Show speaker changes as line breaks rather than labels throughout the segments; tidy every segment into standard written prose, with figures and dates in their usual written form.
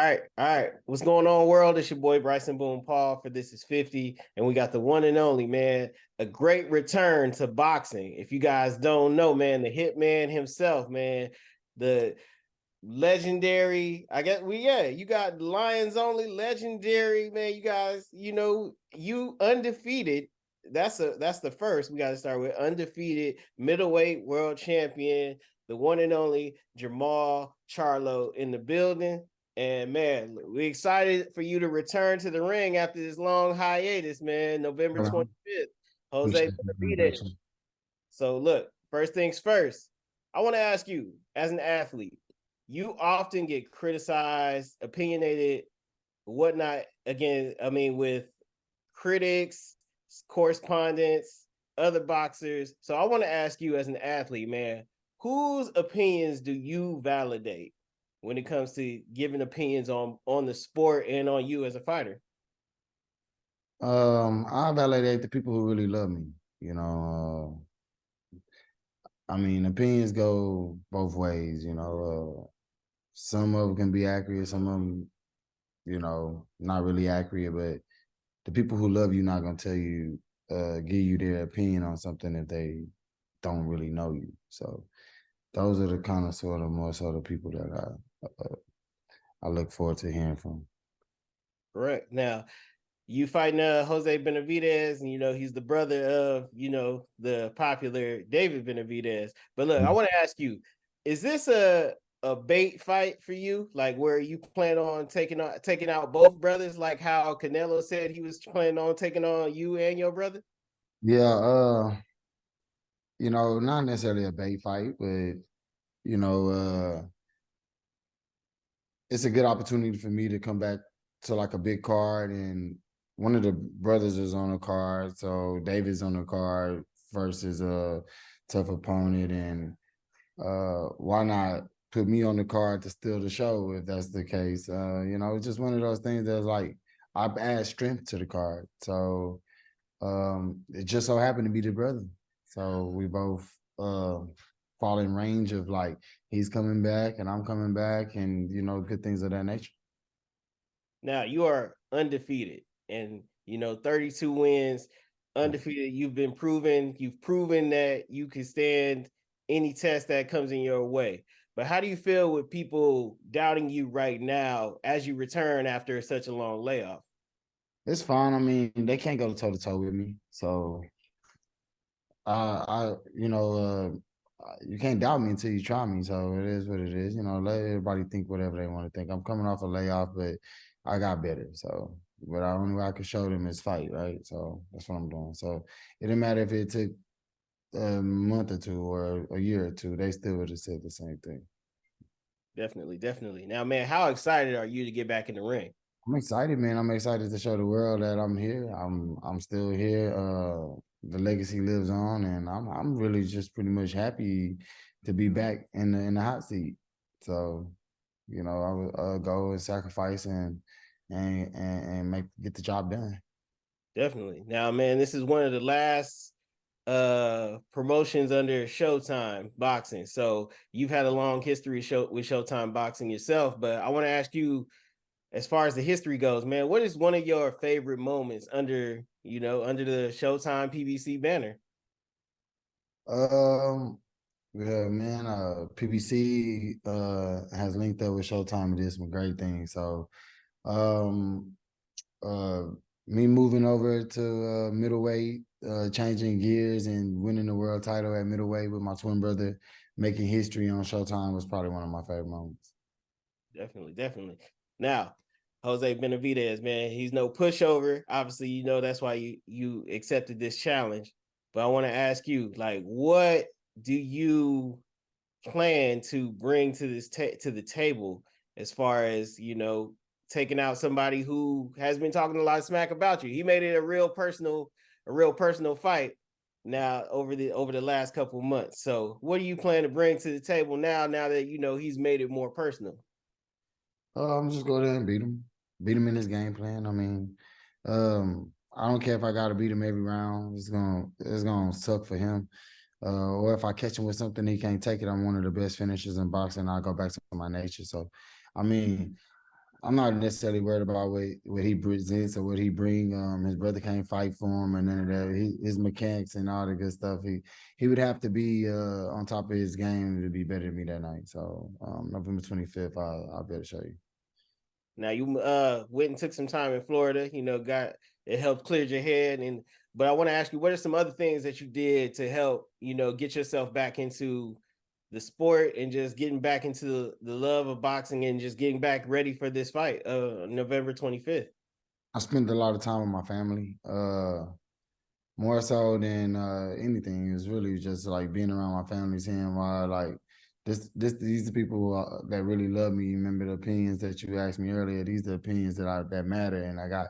All right. What's going on, world? It's your boy Bryson Boom Paul for This Is 50. And we got the one and only, man, a great return to boxing. If you guys don't know, man, the hitman himself, man, the legendary, you got Lions Only, legendary, man. You guys, you undefeated. That's the first. We got to start with undefeated middleweight world champion, the one and only Jermall Charlo in the building. And man, we're excited for you to return to the ring after this long hiatus, man. November 25th, Jose Benadvidez. So look, first things first, I want to ask you, as an athlete, you often get criticized, opinionated, whatnot. Again, I mean, with critics, correspondents, other boxers. So I want to ask you, as an athlete, man, whose opinions do you validate when it comes to giving opinions on the sport and on you as a fighter?
I validate the people who really love me. I mean, opinions go both ways. Some of them can be accurate, some of them, not really accurate. But the people who love you not gonna tell you, give you their opinion on something if they don't really know you. So those are the kind of sort of more sort of people that I look forward to hearing from.
Correct. Now, you fighting Jose Benadvidez, and he's the brother of the popular David Benavidez. But look, I want to ask you: is this a bait fight for you? Like where you plan on taking out both brothers, like how Canelo said he was planning on taking on you and your brother?
Yeah, not necessarily a bait fight, but it's a good opportunity for me to come back to like a big card, and one of the brothers is on the card, so David's on the card versus a tough opponent, and why not put me on the card to steal the show if that's the case? It's just one of those things that's like I add strength to the card, so it just so happened to be the brother, so we both fall in range of like he's coming back and I'm coming back, and good things of that nature.
Now you are undefeated, and 32 wins, undefeated. You've proven that you can stand any test that comes in your way. But how do you feel with people doubting you right now as you return after such a long layoff?
It's fine. I mean, they can't go toe to toe with me, so you can't doubt me until you try me. So it is what it is. Let everybody think whatever they want to think. I'm coming off a layoff, but I got better. So, but the only way I could show them is fight, right? So that's what I'm doing. So it didn't matter if it took a month or two or a year or two, they still would have said the same thing.
Definitely. Now, man, how excited are you to get back in the ring?
I'm excited, man. I'm excited to show the world that I'm here. I'm still here. The legacy lives on, and I'm really just pretty much happy to be back in the hot seat. So, I would go and sacrifice and get the job done.
Definitely. Now, man, this is one of the last promotions under Showtime boxing. So you've had a long history with Showtime boxing yourself, but I want to ask you, as far as the history goes, man, what is one of your favorite moments under the Showtime PBC banner?
Yeah, man, PBC has linked up with Showtime and did some great things. So um uh me moving over to middleweight, changing gears and winning the world title at middleweight with my twin brother, making history on Showtime was probably one of my favorite moments.
Definitely. Now, Jose Benavidez, man, he's no pushover. Obviously, that's why you accepted this challenge. But I want to ask you, like, what do you plan to bring to to the table as far as taking out somebody who has been talking a lot of smack about you? He made it a real personal fight now over the last couple of months. So what do you plan to bring to the table now that he's made it more personal?
I'm just go there and beat him in his game plan. I mean, I don't care if I got to beat him every round. It's gonna suck for him. Or if I catch him with something he can't take it, I'm one of the best finishers in boxing. I'll go back to my nature. So, I mean, I'm not necessarily worried about what he presents or what he bring. His brother can't fight for him and none of that. His mechanics and all the good stuff. He would have to be on top of his game to be better than me that night. So November 25th, I'll be able to show you.
Now you went and took some time in Florida, got it helped clear your head. But I want to ask you, what are some other things that you did to help, get yourself back into the sport and just getting back into the love of boxing and just getting back ready for this fight, November 25th?
I spent a lot of time with my family, more so than anything. It was really just like being around my family, seeing why like these are people that really love me. Remember the opinions that you asked me earlier. These are the opinions that matter, and I got,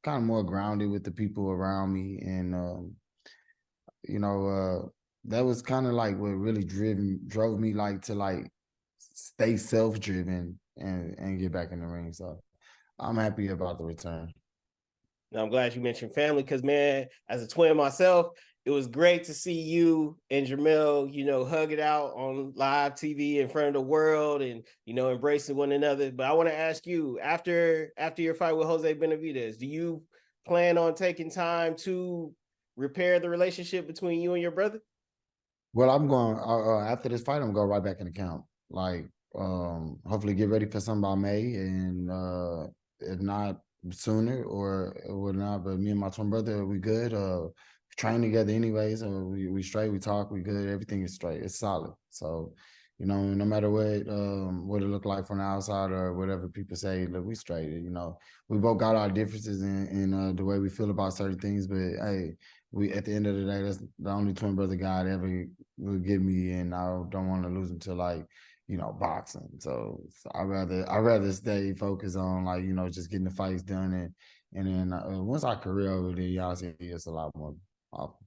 kind of more grounded with the people around me, and that was kind of like what really drove me like to like stay self-driven and get back in the ring. So I'm happy about the return.
Now, I'm glad you mentioned family because, man, as a twin myself, it was great to see you and Jermell, hug it out on live TV in front of the world and, embracing one another. But I want to ask you, after your fight with Jose Benadvidez, do you plan on taking time to repair the relationship between you and your brother?
Well, I'm going after this fight. I'm going right back in the camp. Like, hopefully, get ready for something by May, and if not sooner or whatnot. But me and my twin brother, we good. Train together anyways. We straight. We talk. We good. Everything is straight. It's solid. So, no matter what it look like from the outside or whatever people say, look, we straight. We both got our differences in the way we feel about certain things. But hey, we at the end of the day, that's the only twin brother God ever will give me, and I don't want to lose him to like boxing. So I rather stay focused on like just getting the fights done, and then once our career over there, y'all see it's a lot more awful.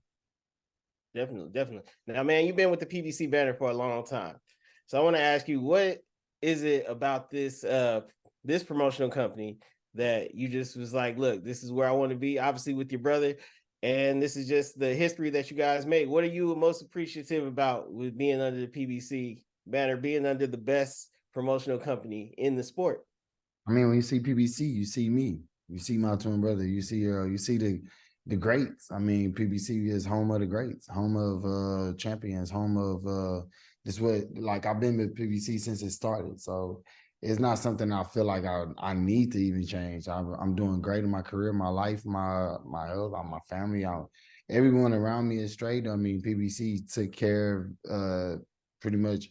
Definitely. Now, man, you've been with the PBC banner for a long time, so I want to ask you, what is it about this promotional company that you just was like, look, this is where I want to be? Obviously, with your brother. And this is just the history that you guys made. What are you most appreciative about with being under the PBC banner, being under the best promotional company in the sport?
I mean, when you see PBC, you see me. You see my twin brother. You see the greats. I mean, PBC is home of the greats, home of champions, home of this. What like I've been with PBC since it started. So it's not something I feel like I need to even change. I'm doing great in my career, my life, my health, my family. Everyone around me is straight. I mean, PBC took care of pretty much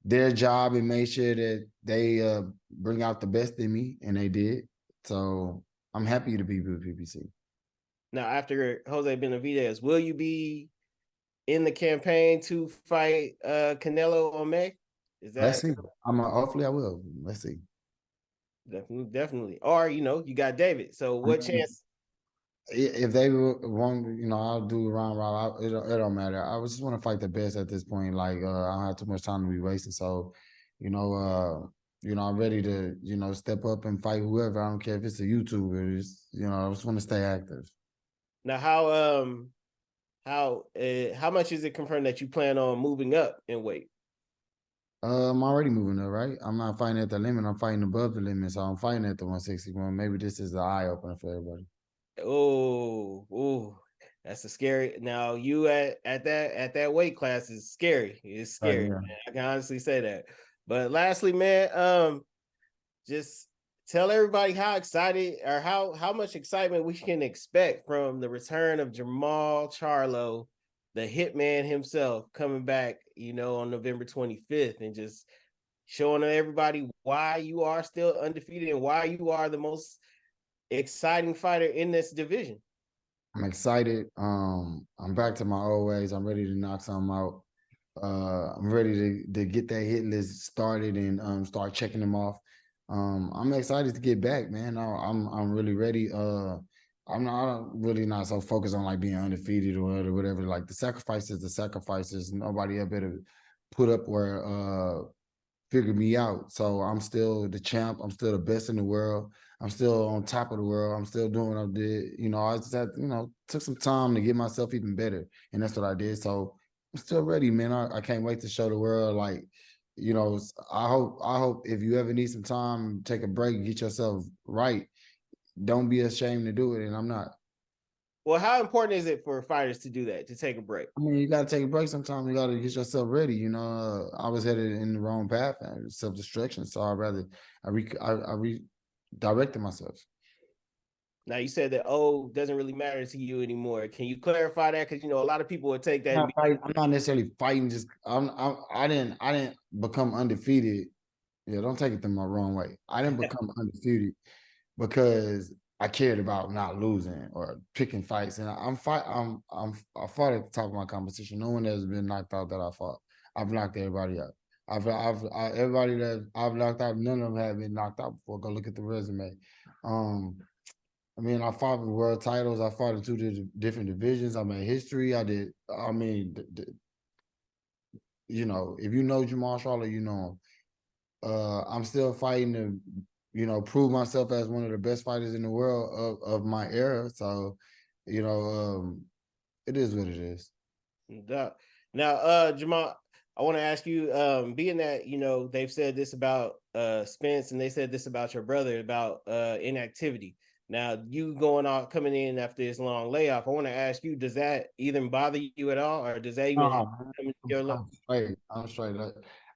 their job and made sure that they bring out the best in me, and they did. So I'm happy to be with PBC.
Now, after Jose Benavidez, will you be in the campaign to fight Canelo on May?
Let's see. Hopefully I will. Let's see.
Definitely. Or you got David. So what chance?
If they want, I'll do round robin. It don't matter. I just want to fight the best at this point. Like I don't have too much time to be wasting. So, I'm ready to step up and fight whoever. I don't care if it's a YouTuber. I just want to stay active.
Now, how much is it confirmed that you plan on moving up in weight?
I'm already moving up, right? I'm not fighting at the limit. I'm fighting above the limit. So I'm fighting at the 161. Maybe this is the eye opener for everybody.
Oh, that's a scary. Now you at that weight class is scary. It's scary.
Yeah.
I can honestly say that. But lastly, man, just tell everybody how excited or how much excitement we can expect from the return of Jermall Charlo, the hitman himself, coming back, on November 25th, and just showing everybody why you are still undefeated and why you are the most exciting fighter in this division.
I'm excited. I'm back to my old ways. I'm ready to knock something out. I'm ready to get that hit list started and start checking them off. I'm excited to get back, man. I'm really ready. I'm really not so focused on like being undefeated or whatever. Like the sacrifices. Nobody ever better put up or figure me out. So I'm still the champ. I'm still the best in the world. I'm still on top of the world. I'm still doing what I did. I just had, took some time to get myself even better. And that's what I did. So I'm still ready, man. I can't wait to show the world like you know, I hope if you ever need some time, take a break, get yourself right. Don't be ashamed to do it, and I'm not.
Well, how important is it for fighters to do that, to take a break?
I mean, you got to take a break sometimes. You got to get yourself ready. You know, I was headed in the wrong path, self destruction. So I redirected myself.
Now you said that doesn't really matter to you anymore. Can you clarify that? Because a lot of people would take that.
I'm not necessarily fighting. Just I didn't become undefeated. Yeah, don't take it the wrong way. I didn't become undefeated because I cared about not losing or picking fights. And I fought at the top of my competition. No one has been knocked out that I fought. I've knocked everybody out. Everybody that I've knocked out, none of them have been knocked out before. Go look at the resume. I mean, I fought for world titles. I fought in two different divisions. I made history. I did. I mean, you know, if you know Jermall Charlo, you know him. I'm still fighting to, you know, prove myself as one of the best fighters in the world of my era. So, you know, it is what it is.
Now, Jermall, I want to ask you, being that they've said this about Spence, and they said this about your brother about inactivity. Now, you coming in after this long layoff, I want to ask you, does that even bother you at all, or does that even come into your life?
I'm straight.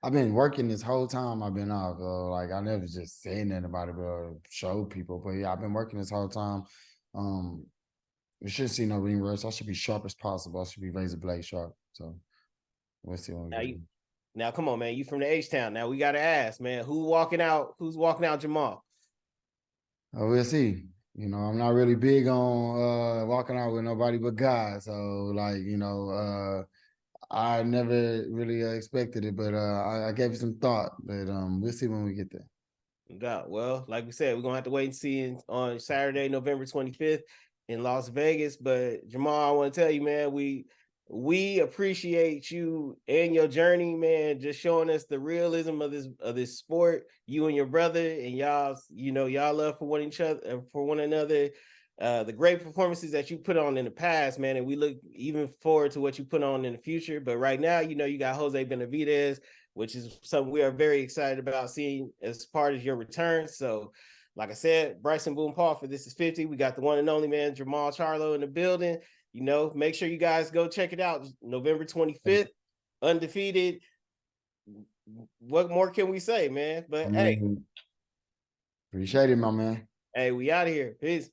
I've been working this whole time I've been off. Like I never just say nothing about it, but show people. But yeah, I've been working this whole time. You shouldn't see no ring rust. I should be sharp as possible. I should be razor blade sharp. So we'll see when we get there.
Now, come on, man. You from the H-Town. Now we got to ask, man, who's walking out Jermall?
We'll see. You know, I'm not really big on walking out with nobody but God. So like, you know, I never really expected it, but I gave it some thought. But we'll see when we get there.
Well, like we said, we're gonna have to wait and see on Saturday, November 25th in Las Vegas. But Jermall, I want to tell you, man, we appreciate you and your journey, man. Just showing us the realism of this sport. You and your brother, and y'all love for one another. The great performances that you put on in the past, man, and we look even forward to what you put on in the future. But right now, you got Jose Benadvidez, which is something we are very excited about seeing as part of your return. So, like I said, Bryson Boom Paul for This Is 50. We got the one and only man, Jermall Charlo, in the building. Make sure you guys go check it out. November 25th, undefeated. What more can we say, man? But hey,
appreciate it, my man.
we out of here. Peace.